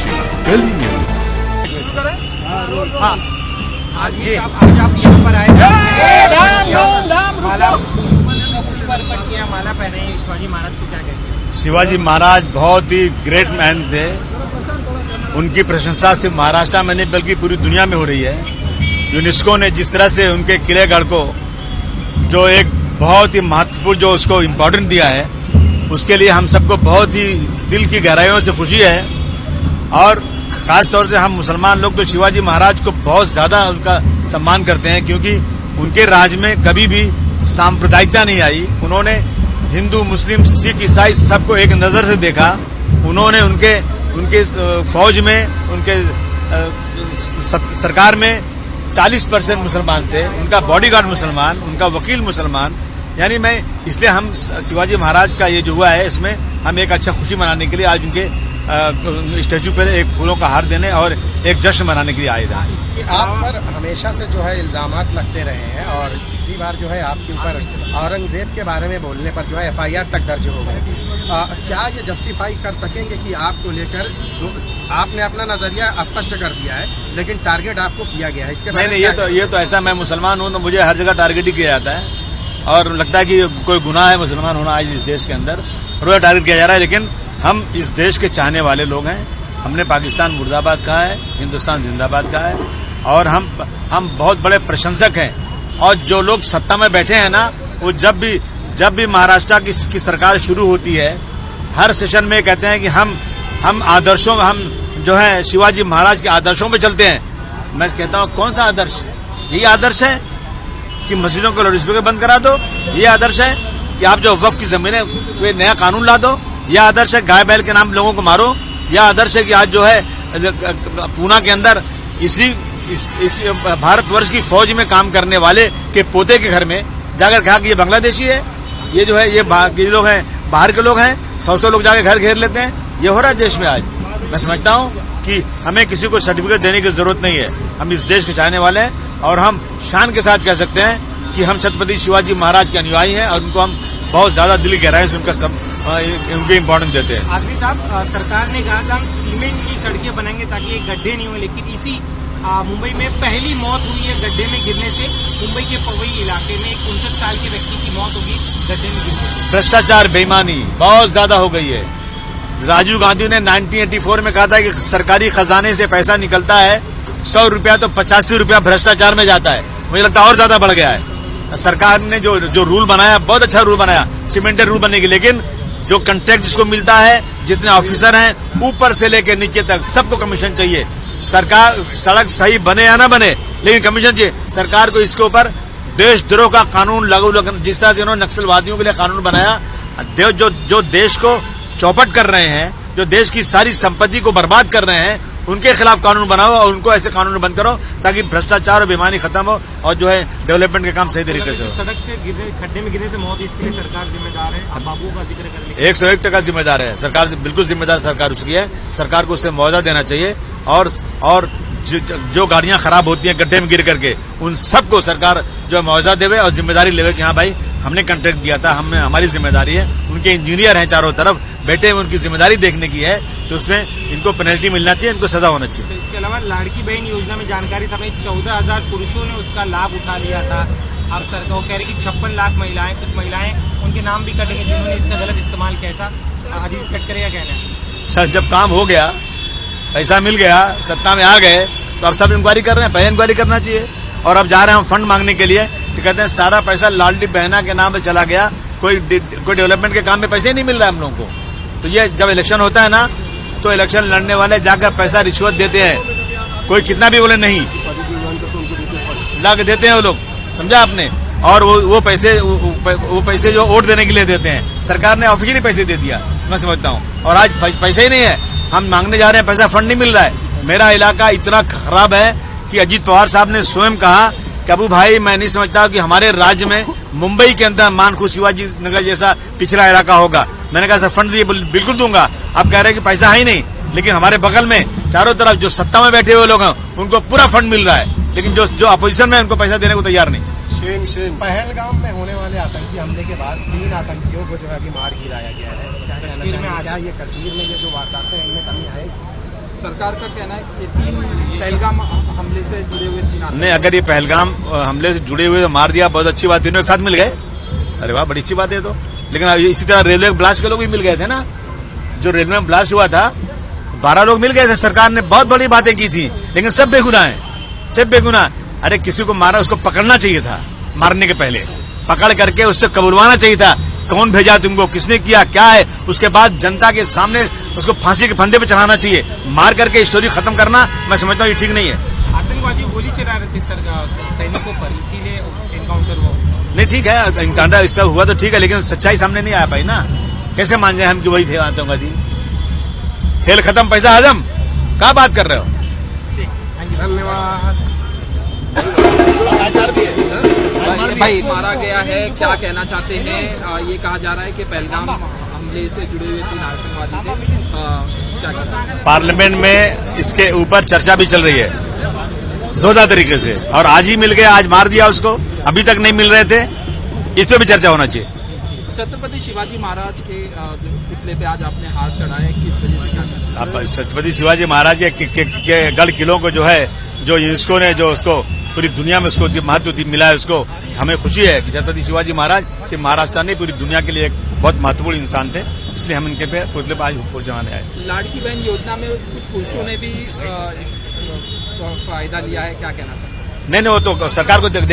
मिर्ची गली में। आज आप यहाँ पर आए माला पहने शिवाजी महाराज को क्या कहते हैं? शिवाजी महाराज बहुत ही ग्रेट मैन थे। उनकी प्रशंसा सिर्फ महाराष्ट्र में नहीं बल्कि पूरी दुनिया में हो रही है। यूनेस्को ने जिस तरह से उनके किलेगढ़ को जो एक बहुत ही महत्वपूर्ण जो उसको इम्पोर्टेंस दिया है, उसके लिए हम सबको बहुत ही दिल की गहराइयों से खुशी है। और खास तौर से हम मुसलमान लोग तो शिवाजी महाराज को बहुत ज्यादा उनका सम्मान करते हैं, क्योंकि उनके राज में कभी भी सांप्रदायिकता नहीं आई। उन्होंने हिंदू, मुस्लिम, सिख, ईसाई सबको एक नजर से देखा। उन्होंने उनके फौज में, उनके सरकार में 40% मुसलमान थे। उनका बॉडीगार्ड मुसलमान, उनका वकील मुसलमान। यानी मैं इसलिए हम शिवाजी महाराज का ये जो हुआ है, इसमें हम एक अच्छा खुशी मनाने के लिए आज उनके स्टैचू पर एक फूलों का हार देने और एक जश्न मनाने के लिए आए थे। आप पर हमेशा से जो है इल्जामात लगते रहे हैं और पिछली बार जो है आपके ऊपर औरंगजेब के बारे में बोलने पर जो है FIR तक दर्ज हो गई। क्या ये जस्टिफाई कर सकेंगे कि आपको लेकर आपने अपना नजरिया स्पष्ट कर दिया है, लेकिन टारगेट आपको किया गया है? इसके नहीं, ये तो ऐसा, मैं मुसलमान हूं तो मुझे हर जगह टारगेट ही किया जाता है और लगता है कि कोई गुनाह है मुसलमान होना आज इस देश के अंदर, रोज टारगेट किया जा रहा है। लेकिन हम इस देश के चाहने वाले लोग हैं। हमने पाकिस्तान मुर्दाबाद कहा है, हिंदुस्तान जिंदाबाद कहा है और हम बहुत बड़े प्रशंसक हैं। और जो लोग सत्ता में बैठे हैं ना, वो जब भी महाराष्ट्र की सरकार शुरू होती है, हर सेशन में कहते हैं कि हम आदर्शों, हम जो है शिवाजी महाराज के आदर्शों पे चलते हैं। मैं कहता हूं कौन सा आदर्श? यही आदर्श है कि मस्जिदों को लाउडस्पीकर बंद करा दो? ये आदर्श है कि आप जो वक्फ की जमीनें कोई नया कानून ला दो? यह आदर्श है गाय बैल के नाम लोगों को मारो? यह आदर्श है कि आज जो है पूना के अंदर इस भारतवर्ष की फौज में काम करने वाले के पोते के घर में जाकर कहा कि ये बांग्लादेशी है, ये जो है ये लोग हैं, बाहर के लोग हैं, 100 लोग जाकर घर घेर लेते हैं। ये हो रहा है देश में आज। मैं समझता हूं कि हमें किसी को सर्टिफिकेट देने की जरूरत नहीं है। हम इस देश के चाहने वाले हैं और हम शान के साथ कह सकते हैं कि हम छत्रपति शिवाजी महाराज के अनुयायी हैं और उनको हम बहुत ज्यादा दिल की गहराई से उनको इम्पोर्टेंस देते हैं। आखिरी साहब, सरकार ने कहा था हम सीमेंट की सड़कें बनाएंगे ताकि ये गड्ढे नहीं हो, लेकिन इसी मुंबई में पहली मौत हुई है गड्ढे में गिरने से। मुंबई के पवई इलाके में एक 59 साल के व्यक्ति की मौत होगी गड्ढे में गिरने से। भ्रष्टाचार, बेईमानी बहुत ज्यादा हो गई है। राजीव गांधी ने 1984 में कहा था कि सरकारी खजाने से पैसा निकलता है 100 रुपया तो 85 रुपया भ्रष्टाचार में जाता है। मुझे लगता है और ज्यादा बढ़ गया है। सरकार ने जो रूल बनाया, बहुत अच्छा रूल बनाया, सीमेंटेड रूल बनने की, लेकिन जो कॉन्ट्रैक्ट जिसको मिलता है, जितने ऑफिसर हैं ऊपर से लेकर नीचे तक सबको कमीशन चाहिए। सरकार सड़क सही बने या ना बने, लेकिन कमीशन चाहिए। सरकार को इसके ऊपर देशद्रोह का कानून लागू, जिस तरह से उन्होंने नक्सलवादियों के लिए कानून बनाया, जो देश को चौपट कर रहे हैं, जो देश की सारी संपत्ति को बर्बाद कर रहे हैं, उनके खिलाफ कानून बनाओ और उनको ऐसे कानून बंद करो ताकि भ्रष्टाचार और बेईमानी खत्म हो और जो है डेवलपमेंट के काम सही तरीके से हो। सड़क से गिरने, खड्डे में गिरने से मौत, इसके लिए सरकार जिम्मेदार है? अब बाबू का जिक्र करने 101% जिम्मेदार है सरकार, बिल्कुल जिम्मेदार सरकार उसकी है। सरकार को उससे मुआवजा देना चाहिए और जो गाड़ियां खराब होती हैं गड्ढे में गिर करके, उन सबको सरकार जो मुआवजा देवे और जिम्मेदारी लेवे कि हाँ भाई हमने कॉन्ट्रैक्ट दिया था, हमारी जिम्मेदारी है। उनके इंजीनियर हैं चारों तरफ बैठे हुए, उनकी जिम्मेदारी देखने की है, तो उसमें इनको पेनल्टी मिलना चाहिए, इनको सजा होना चाहिए। इसके अलावा लाड़की बहन योजना में जानकारी समेत 14,000 पुरुषों ने उसका लाभ उठा लिया था। अब सरकार वो कह रही कि 56 लाख महिलाएं, कुछ महिलाएं उनके नाम भी कटेंगे जिन्होंने इसका गलत इस्तेमाल किया था। अजीत गडकरी का कहना है। अच्छा, जब काम हो गया, पैसा मिल गया, सत्ता में आ गए, तो अब सब इंक्वायरी कर रहे हैं। पहले इंक्वायरी करना चाहिए। और अब जा रहे हैं हम फंड मांगने के लिए, तो कहते हैं सारा पैसा लाडली बहना के नाम पे चला गया, कोई डेवलपमेंट के काम में पैसे ही नहीं मिल रहा है हम लोगों को। तो ये जब इलेक्शन होता है ना, तो इलेक्शन लड़ने वाले जाकर पैसा रिश्वत देते हैं, कोई कितना भी बोले नहीं ला के देते हैं वो लोग, समझा आपने। और वो पैसे जो वोट देने के लिए देते हैं, सरकार ने ऑफिशियली पैसे दे दिया, मैं समझता हूँ। और आज पैसे ही नहीं है, हम मांगने जा रहे हैं, पैसा फंड नहीं मिल रहा है। मेरा इलाका इतना खराब है कि अजीत पवार साहब ने स्वयं कहा कि अबू भाई मैं नहीं समझता कि हमारे राज्य में मुंबई के अंदर मानखू शिवाजी नगर जैसा पिछड़ा इलाका होगा। मैंने कहा सर फंड दिए, बिल्कुल दूंगा। अब कह रहे हैं कि पैसा है ही नहीं, लेकिन हमारे बगल में चारों तरफ जो सत्ता में बैठे हुए लोग हैं उनको पूरा फंड मिल रहा है, लेकिन जो अपोजिशन में उनको पैसा देने को तैयार नहीं। पहलगाम में होने वाले आतंकी हमले के बाद 3 आतंकियों को जो है अभी मार गिराया गया है। क्या ये कश्मीर में ये जो वारदातें हैं इनमें कमी आएगी? सरकार का कहना है कि 3 पहलगाम हमले से जुड़े हुए 3 नहीं, अगर ये पहलगाम हमले से जुड़े हुए मार दिया, बहुत अच्छी बात, तीनों एक साथ मिल गए, अरे वाह, बड़ी अच्छी बात है। तो लेकिन इसी तरह रेलवे ब्लास्ट के लोग भी मिल गए थे ना, जो रेलवे में ब्लास्ट हुआ था 12 लोग मिल गए थे। सरकार ने बहुत बड़ी बातें की थी, लेकिन सब बेगुनाह है, सब बेगुनाह। अरे किसी को मारा, उसको पकड़ना चाहिए था, मारने के पहले पकड़ करके उससे कबूलवाना चाहिए था, कौन भेजा तुमको, किसने किया, क्या है। उसके बाद जनता के सामने उसको फांसी के फंदे पे चढ़ाना चाहिए। मार करके स्टोरी खत्म करना, मैं समझता हूँ ये ठीक नहीं है। आतंकवादी गोली चला रहे थे सैनिकों पर, इसीलिए एनकाउंटर हुआ। नहीं, ठीक है, एनकाउंटर इस तरह हुआ तो ठीक है, लेकिन सच्चाई सामने नहीं आ पाई ना। कैसे मान जाए हम कि वही थे आतंकवादी? खेल खत्म, पैसा हजम, क्या बात कर रहे हो? धन्यवाद। भाई मारा गया है, क्या कहना चाहते हैं? ये कहा जा रहा है कि पहलगाम हमले से जुड़े हुए 3 आतंकवादी थे, क्या कहना है? पार्लियामेंट में इसके ऊपर चर्चा भी चल रही है जोरदार तरीके से, और आज ही मिल गए, आज मार दिया उसको, अभी तक नहीं मिल रहे थे, इस पे भी चर्चा होना चाहिए। छत्रपति शिवाजी महाराज के पुतले पे आज आपने हाथ चढ़ाया, किस वजह से, क्या कहना है? छत्रपति शिवाजी महाराज के गढ़ किलों को जो है, जो यूनेस्को ने जो उसको पूरी दुनिया में उसको महत्व मिला है, उसको हमें खुशी है कि छत्रपति शिवाजी महाराज सिर्फ महाराष्ट्र नहीं, पूरी दुनिया के लिए एक बहुत महत्वपूर्ण इंसान थे, इसलिए हम इनके पे पुतले पर आज फूल जमाने आए। लाड़की बहन योजना में कुछ पुरुषों ने भी फायदा लिया है, क्या कहना चाहते हैं? नहीं, वो तो सरकार को